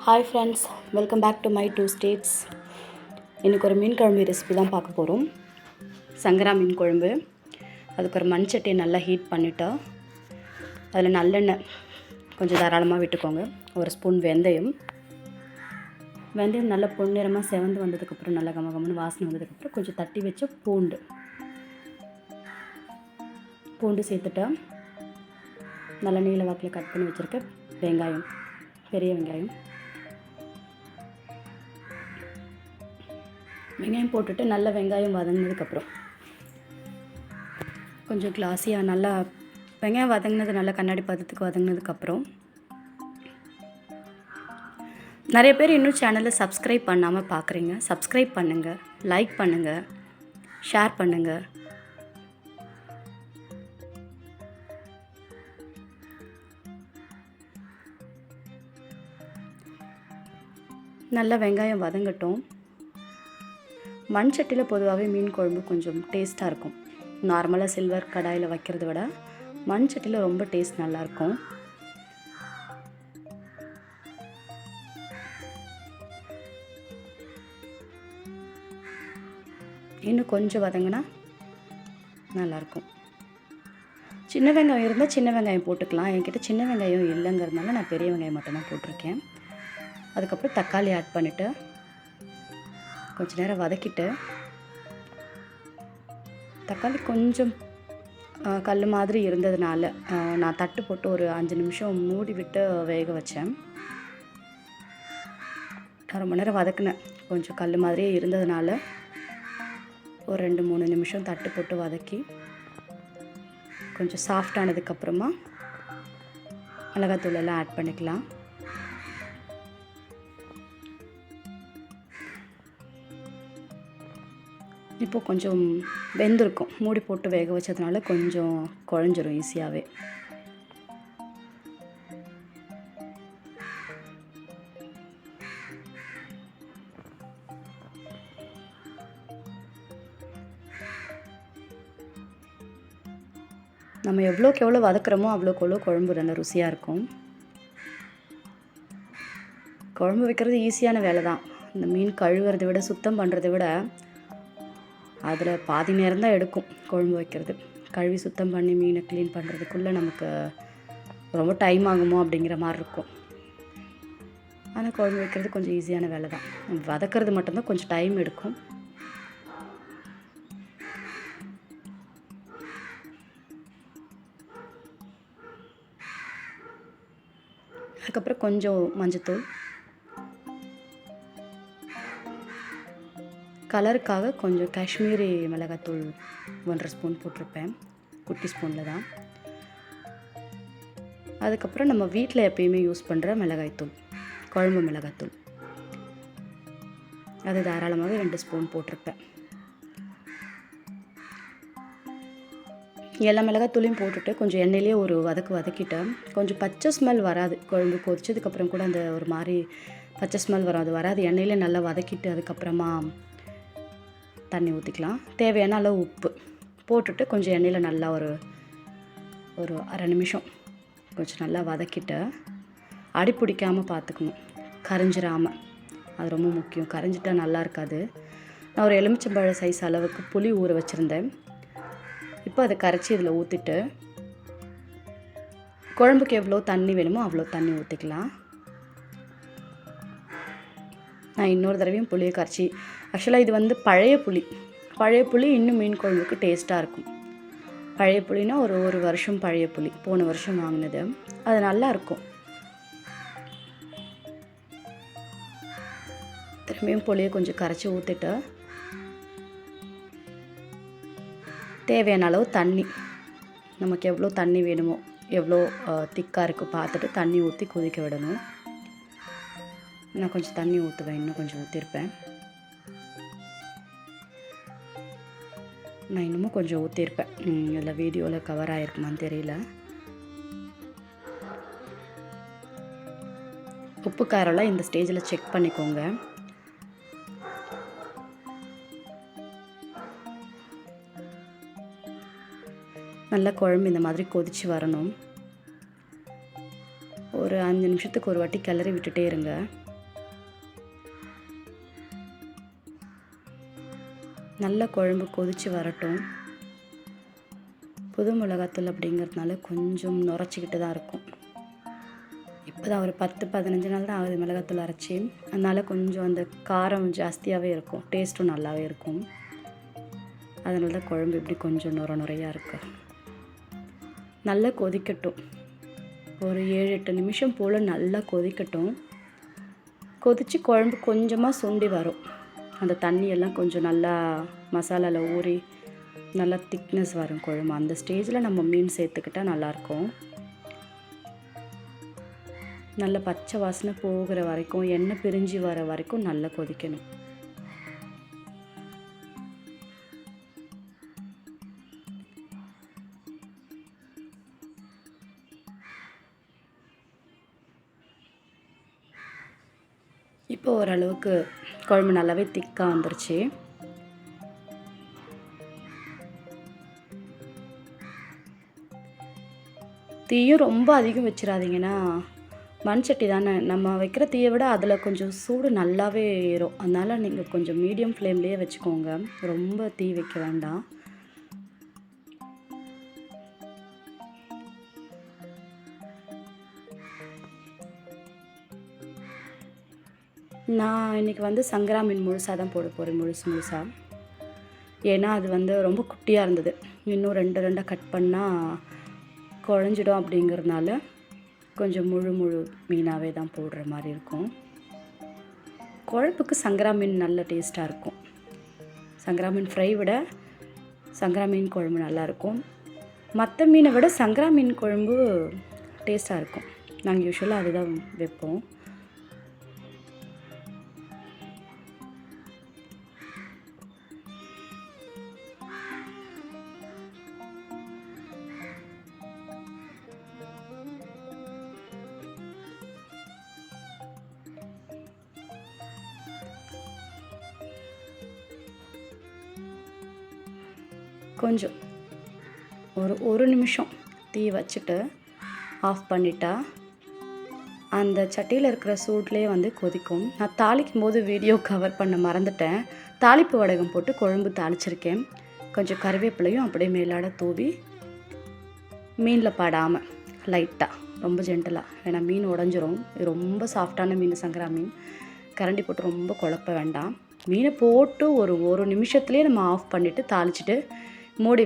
Hi friends, welcome back to my 2 States. இன்றைக்கி ஒரு மீன் குழம்பு ரெசிபி தான் பார்க்க போகிறோம். சங்கரா மீன் குழம்பு. அதுக்கு ஒரு மண் சட்டியை நல்லா ஹீட் பண்ணிவிட்டு அதில் நல்லெண்ணெய் கொஞ்சம் தாராளமாக விட்டுக்கோங்க. ஒரு ஸ்பூன் வெந்தயம் நல்லா பொன்னிறமாக செவந்து வந்ததுக்கப்புறம் நல்லா கமகமன்னு வாசனை வந்ததுக்கப்புறம் கொஞ்சம் தட்டி வச்ச பூண்டு சேர்த்துட்டா நல்லா நீல வாக்கில் கட் பண்ணி வச்சுருக்க வெங்காயம், பெரிய வெங்காயம் போட்டுட்டு நல்லா வெங்காயம் வதங்கினதுக்கப்புறம் கொஞ்சம் கிளாஸியாக நல்லா வெங்காயம் வதங்கினது நல்லா கண்ணாடி பதத்துக்கு வதங்கினதுக்கப்புறம் நிறைய பேர் இன்னும் சேனலை சப்ஸ்கிரைப் பண்ணாமல் பார்க்குறீங்க. சப்ஸ்கிரைப் பண்ணுங்கள், லைக் பண்ணுங்கள், ஷேர் பண்ணுங்கள். நல்லா வெங்காயம் வதங்கட்டும். மண் சட்டியில் பொதுவாகவே மீன் குழம்பு கொஞ்சம் டேஸ்ட்டாக இருக்கும். நார்மலாக சில்வர் கடாயில் வைக்கிறத விட மண் சட்டியில் ரொம்ப டேஸ்ட் நல்லாயிருக்கும். இன்னும் கொஞ்சம் வதங்கினா நல்லாயிருக்கும். சின்ன வெங்காயம் இருந்தால் சின்ன வெங்காயம் போட்டுக்கலாம். என்கிட்ட சின்ன வெங்காயம் இல்லைங்கிறதுனால நான் பெரிய வெங்காயம் மட்டும்தான் போட்டிருக்கேன். அதுக்கப்புறம் தக்காளி ஆட் பண்ணிவிட்டு கொஞ்சம் நேரம் வதக்கிட்டு, தக்காளி கொஞ்சம் கல் மாதிரி இருந்ததுனால நான் தட்டு போட்டு ஒரு 5 நிமிஷம் மூடி விட்டு வேக வச்சேன். ரொம்ப நேரம் வதக்கினேன். கொஞ்சம் கல் மாதிரியே இருந்ததுனால ஒரு 2-3 நிமிஷம் தட்டு போட்டு வதக்கி கொஞ்சம் சாஃப்டானதுக்கப்புறமா மிளகாத்தூள் எல்லாம் ஆட் பண்ணிக்கலாம். இப்போது கொஞ்சம் வெந்திருக்கும். மூடி போட்டு வேக வச்சதுனால கொஞ்சம் குழஞ்சிரும் ஈஸியாகவே. நம்ம எவ்வளோக்கு எவ்வளோ வதக்குறோமோ அவ்வளோக்கு எவ்வளோ குழம்பு நல்ல ருசியாக இருக்கும். குழம்பு வைக்கிறது ஈஸியான வேலை தான். இந்த மீன் கழுவுறதை விட சுத்தம் பண்ணுறதை விட அதில் பாதி நேரம் தான் எடுக்கும் குழம்பு வைக்கிறது. கழுவி சுத்தம் பண்ணி மீனை க்ளீன் பண்ணுறதுக்குள்ளே நமக்கு ரொம்ப டைம் ஆகுமோ அப்படிங்கிற மாதிரி இருக்கும். ஆனால் குழம்பு வைக்கிறது கொஞ்சம் ஈஸியான வேலை தான். வதக்கிறது மட்டும்தான் கொஞ்சம் டைம் எடுக்கும். அதுக்கப்புறம் கொஞ்சம் மஞ்சத்தூள், கலருக்காக கொஞ்சம் காஷ்மீரி மிளகாத்தூள் 1.5 ஸ்பூன் போட்டிருப்பேன். குட்டி ஸ்பூனில் தான். அதுக்கப்புறம் நம்ம வீட்டில் எப்பயுமே யூஸ் பண்ணுற மிளகாய்த்தூள், குழம்பு மிளகாத்தூள், அது தாராளமாக 2 ஸ்பூன் போட்டிருப்பேன். எல்லா மிளகாத்தூளையும் போட்டுட்டு கொஞ்சம் எண்ணெயிலே ஒரு வதக்கிட்டேன். கொஞ்சம் பச்சை ஸ்மெல் வராது. குழம்பு கொதிச்சதுக்கப்புறம் கூட அந்த ஒரு மாதிரி பச்சை ஸ்மெல் வராது. எண்ணெயிலே நல்லா வதக்கிட்டு அதுக்கப்புறமா தண்ணி ஊற்றிக்கலாம். தேவையான அளவு உப்பு போட்டுட்டு கொஞ்சம் எண்ணெயில் நல்லா ஒரு அரை நிமிஷம் கொஞ்சம் நல்லா வதக்கிட்டு அடி பிடிக்காமல் பார்த்துக்கணும், கரைஞ்சிராமல். அது ரொம்ப முக்கியம். கரைஞ்சிட்டா நல்லா இருக்காது. நான் ஒரு எலுமிச்சம்பழ சைஸ் அளவுக்கு புளி ஊற வச்சுருந்தேன். இப்போ அதை கரைச்சி இதில் ஊற்றிட்டு குழம்புக்கு எவ்வளோ தண்ணி வேணுமோ அவ்வளோ தண்ணி ஊற்றிக்கலாம். நான் இன்னொரு தடவையும் புளியை கரைச்சி, ஆக்சுவலாக இது பழைய புளி இன்னும் மீன் குழம்புக்கு டேஸ்ட்டாக இருக்கும். பழைய புளினா ஒரு வருஷம் பழைய புளி, போன வருஷம் வாங்கினது. அது நல்லா இருக்கும். திரும்பியும் புளியை கொஞ்சம் கரைச்சி ஊற்றிட்டு தேவையான அளவு தண்ணி, நமக்கு எவ்வளோ தண்ணி வேணுமோ, எவ்வளோ திக்காக இருக்குது பார்த்துட்டு தண்ணி ஊற்றி கொதிக்க விடணும். நான் கொஞ்சம் தண்ணி ஊற்றுவேன், இன்னும் கொஞ்சம் ஊற்றிருப்பேன். நான் இன்னமும் கொஞ்சம் ஊற்றிருப்பேன். இதில் வீடியோவில் கவர் ஆகிருக்குமான்னு தெரியல. உப்பு காரம்லாம் இந்த ஸ்டேஜில் செக் பண்ணிக்கோங்க. நல்லா குழம்பு இந்த மாதிரி கொதித்து வரணும். ஒரு 5 நிமிஷத்துக்கு ஒரு வாட்டி கிளறி விட்டுட்டே இருங்க. நல்ல குழம்பு கொதித்து வரட்டும். புது மிளகாத்தூள் அப்படிங்கிறதுனால கொஞ்சம் நுரைச்சிக்கிட்டு தான் இருக்கும். இப்போ தான் ஒரு 10-15 நாள் தான் ஆகுது மிளகாத்தூள் அரைச்சி. அதனால் கொஞ்சம் அந்த காரம் ஜாஸ்தியாகவே இருக்கும், டேஸ்ட்டும் நல்லாவே இருக்கும். அதனால தான் குழம்பு இப்படி கொஞ்சம் நுரையாக இருக்குது. நல்லா கொதிக்கட்டும். ஒரு 7-8 நிமிஷம் போல் நல்லா கொதிக்கட்டும். கொதித்து குழம்பு கொஞ்சமாக சுண்டி வரும். அந்த தண்ணியெல்லாம் கொஞ்சம் நல்லா மசாலாவில் ஊறி நல்லா திக்னஸ் வரும் குழம்பு. அந்த ஸ்டேஜில் நம்ம மீன் சேர்த்துக்கிட்டால் நல்லாயிருக்கும். நல்ல பச்சை வாசனை போகிற வரைக்கும், எண்ணெய் பிரிஞ்சு வர வரைக்கும் நல்லா கொதிக்கணும். இப்போ ஓரளவுக்கு குழம்பு நல்லாவே திக்காக வந்துருச்சு. தீயும் ரொம்ப அதிகம் வச்சிடாதீங்கன்னா, மண் சட்டி தானே, நம்ம வைக்கிற தீயை விட அதில் கொஞ்சம் சூடு நல்லாவே ஏறும். அதனால் நீங்கள் கொஞ்சம் மீடியம் ஃப்ளேம்லேயே வச்சுக்கோங்க, ரொம்ப தீ வைக்க வேண்டாம். நான் இன்றைக்கி வந்து சங்கரா மீன் முழுசாக தான் போட போகிறேன், முழுசாக. ஏன்னா அது வந்து ரொம்ப குட்டியாக இருந்தது. இன்னும் 2 கட் பண்ணால் குழஞ்சிடும். அப்படிங்கிறதுனால கொஞ்சம் முழு மீனாகவே தான் போடுற மாதிரி இருக்கும். குழம்புக்கு சங்கரா மீன் நல்ல டேஸ்ட்டாக இருக்கும். சங்கரா மீன் ஃப்ரை விட சங்கரா மீன் குழம்பு நல்லாயிருக்கும். மற்ற மீனை விட சங்கரா மீன் குழம்பு டேஸ்ட்டாக இருக்கும். நாங்கள் யூஸ்வலாக அதுதான் வைப்போம். கொஞ்சம் ஒரு நிமிஷம் தீ வச்சுட்டு ஆஃப் பண்ணிட்டா அந்த சட்டியில் இருக்கிற சூட்லேயே வந்து கொதிக்கும். நான் தாளிக்கும் போது வீடியோ கவர் பண்ண மறந்துட்டேன். தாளிப்பு வடகம் போட்டு குழம்பு தாளிச்சிருக்கேன். கொஞ்சம் கருவேப்பிலையும் அப்படியே மேலாட தூவி, மீனில் படாமல் லைட்டாக, ரொம்ப ஜென்டலாக, ஏன்னா மீன் உடஞ்சிரும். இது ரொம்ப சாஃப்டான மீன் சங்கரா மீன். கரண்டி போட்டு ரொம்ப குழப்ப வேண்டாம். மீனை போட்டு ஒரு நிமிஷத்துலேயே நம்ம ஆஃப் பண்ணிவிட்டு தாளிச்சிட்டு மூடி